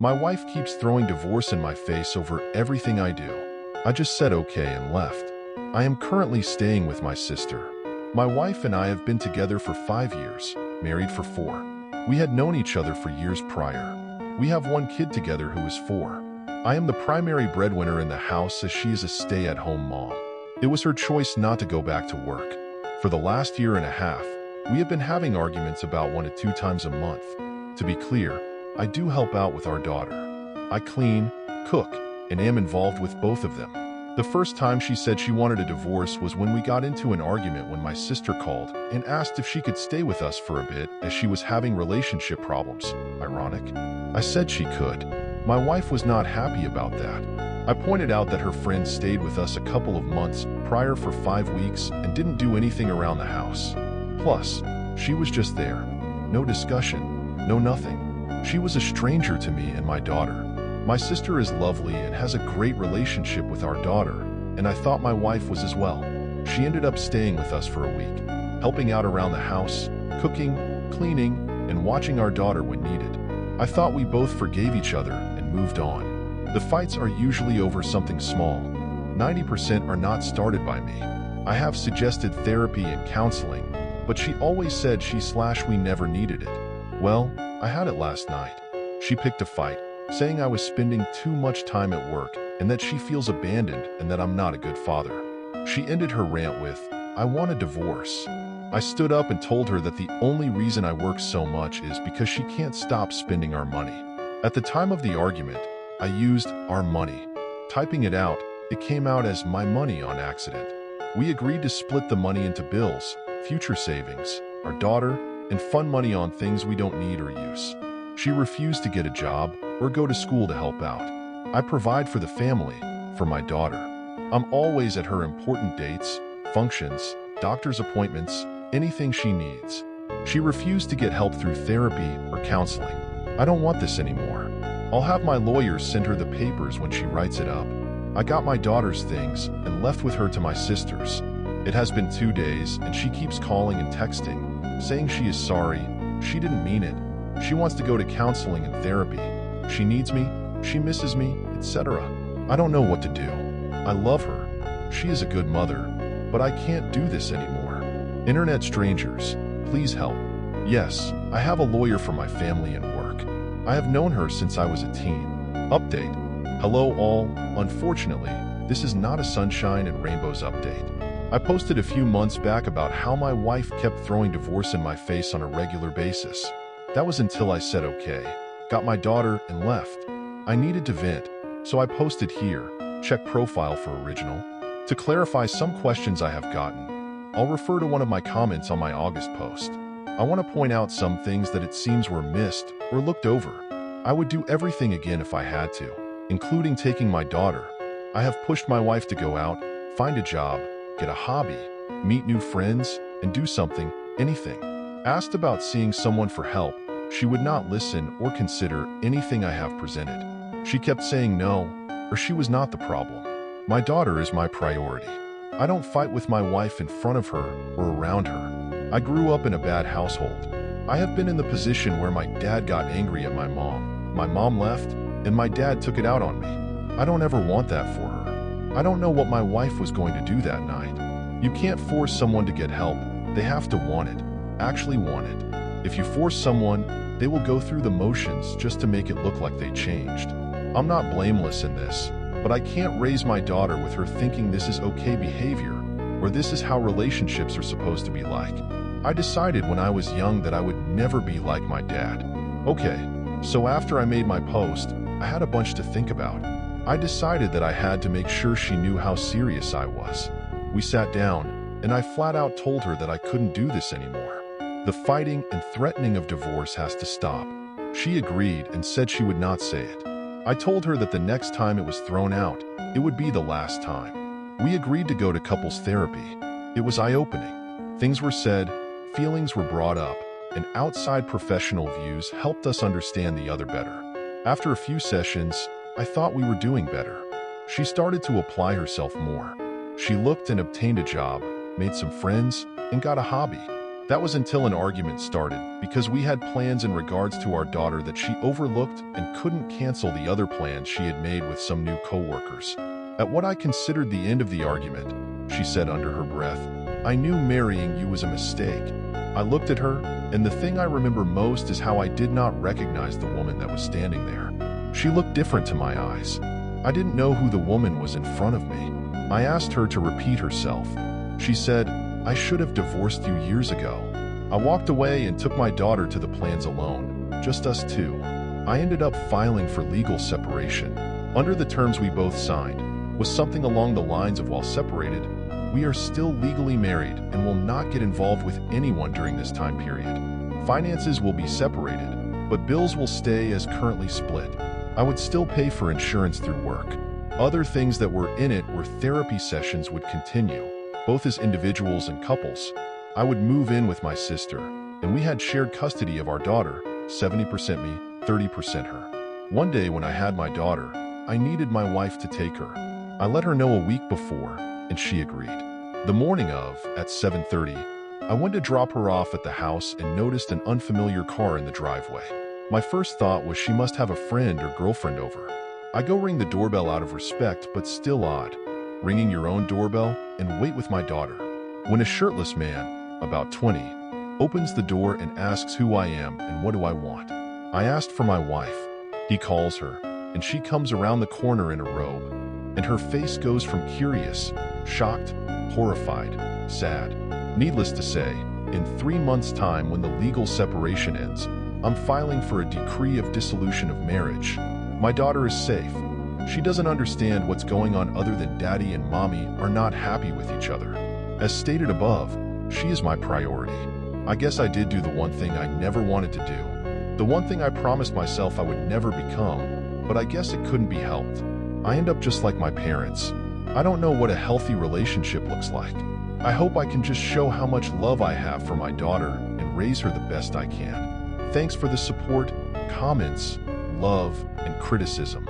My wife keeps throwing divorce in my face over everything I do. I just said okay and left. I am currently staying with my sister. My wife and I have been together for 5 years, married for 4. We had known each other for years prior. We have one kid together who is 4. I am the primary breadwinner in the house as she is a stay-at-home mom. It was her choice not to go back to work. For the last year and a half, we have been having arguments about 1 to 2 times a month. To be clear, I do help out with our daughter. I clean, cook, and am involved with both of them. The first time she said she wanted a divorce was when we got into an argument when my sister called and asked if she could stay with us for a bit as she was having relationship problems. Ironic. I said she could. My wife was not happy about that. I pointed out that her friend stayed with us a couple of months prior for 5 weeks and didn't do anything around the house. Plus, she was just there. No discussion, no nothing. She was a stranger to me and my daughter. My sister is lovely and has a great relationship with our daughter, and I thought my wife was as well. She ended up staying with us for a week, helping out around the house, cooking, cleaning, and watching our daughter when needed. I thought we both forgave each other and moved on. The fights are usually over something small. 90% are not started by me. I have suggested therapy and counseling, but she always said we never needed it. Well, I had it last night. She picked a fight, saying I was spending too much time at work and that she feels abandoned and that I'm not a good father. She ended her rant with, "I want a divorce." I stood up and told her that the only reason I work so much is because she can't stop spending our money. At the time of the argument, I used "our money." Typing it out, it came out as "my money" on accident. We agreed to split the money into bills, future savings, our daughter, and fun money on things we don't need or use. She refused to get a job or go to school to help out. I provide for the family, for my daughter. I'm always at her important dates, functions, doctor's appointments, anything she needs. She refused to get help through therapy or counseling. I don't want this anymore. I'll have my lawyers send her the papers when she writes it up. I got my daughter's things and left with her to my sister's. It has been 2 days and she keeps calling and texting, saying she is sorry, she didn't mean it. She wants to go to counseling and therapy. She needs me, she misses me, etc. I don't know what to do. I love her. She is a good mother, but I can't do this anymore. Internet strangers, please help. Yes, I have a lawyer for my family and work. I have known her since I was a teen. Update. Hello all. Unfortunately, this is not a sunshine and rainbows update. I posted a few months back about how my wife kept throwing divorce in my face on a regular basis. That was until I said okay, got my daughter, and left. I needed to vent, so I posted here, check profile for original. To clarify some questions I have gotten, I'll refer to one of my comments on my August post. I want to point out some things that it seems were missed or looked over. I would do everything again if I had to, including taking my daughter. I have pushed my wife to go out, find a job, get a hobby, meet new friends, and do something, anything. Asked about seeing someone for help, she would not listen or consider anything I have presented. She kept saying no, or she was not the problem. My daughter is my priority. I don't fight with my wife in front of her or around her. I grew up in a bad household. I have been in the position where my dad got angry at my mom left, and my dad took it out on me. I don't ever want that for her. I don't know what my wife was going to do that night. You can't force someone to get help. They have to want it, actually want it. If you force someone, they will go through the motions just to make it look like they changed. I'm not blameless in this, but I can't raise my daughter with her thinking this is okay behavior, or this is how relationships are supposed to be like. I decided when I was young that I would never be like my dad. Okay, so after I made my post, I had a bunch to think about. I decided that I had to make sure she knew how serious I was. We sat down, and I flat out told her that I couldn't do this anymore. The fighting and threatening of divorce has to stop. She agreed and said she would not say it. I told her that the next time it was thrown out, it would be the last time. We agreed to go to couples therapy. It was eye-opening. Things were said, feelings were brought up, and outside professional views helped us understand the other better. After a few sessions, I thought we were doing better. She started to apply herself more. She looked and obtained a job, made some friends, and got a hobby. That was until an argument started, because we had plans in regards to our daughter that she overlooked and couldn't cancel the other plans she had made with some new coworkers. At what I considered the end of the argument, she said under her breath, "I knew marrying you was a mistake." I looked at her, and the thing I remember most is how I did not recognize the woman that was standing there. She looked different to my eyes. I didn't know who the woman was in front of me. I asked her to repeat herself. She said, "I should have divorced you years ago." I walked away and took my daughter to the plans alone, just us two. I ended up filing for legal separation. Under the terms we both signed was something along the lines of, while separated, we are still legally married and will not get involved with anyone during this time period. Finances will be separated, but bills will stay as currently split. I would still pay for insurance through work. Other things that were in it were therapy sessions would continue, both as individuals and couples. I would move in with my sister, and we had shared custody of our daughter, 70% me, 30% her. One day when I had my daughter, I needed my wife to take her. I let her know a week before, and she agreed. The morning of, at 7:30, I went to drop her off at the house and noticed an unfamiliar car in the driveway. My first thought was she must have a friend or girlfriend over. I go ring the doorbell out of respect, but still odd. Ringing your own doorbell and wait with my daughter. When a shirtless man, about 20, opens the door and asks who I am and what do I want. I asked for my wife. He calls her, and she comes around the corner in a robe, and her face goes from curious, shocked, horrified, sad. Needless to say, in 3 months' time, when the legal separation ends, I'm filing for a decree of dissolution of marriage. My daughter is safe. She doesn't understand what's going on other than daddy and mommy are not happy with each other. As stated above, she is my priority. I guess I did do the one thing I never wanted to do. The one thing I promised myself I would never become, but I guess it couldn't be helped. I end up just like my parents. I don't know what a healthy relationship looks like. I hope I can just show how much love I have for my daughter and raise her the best I can. Thanks for the support, comments, love, and criticism.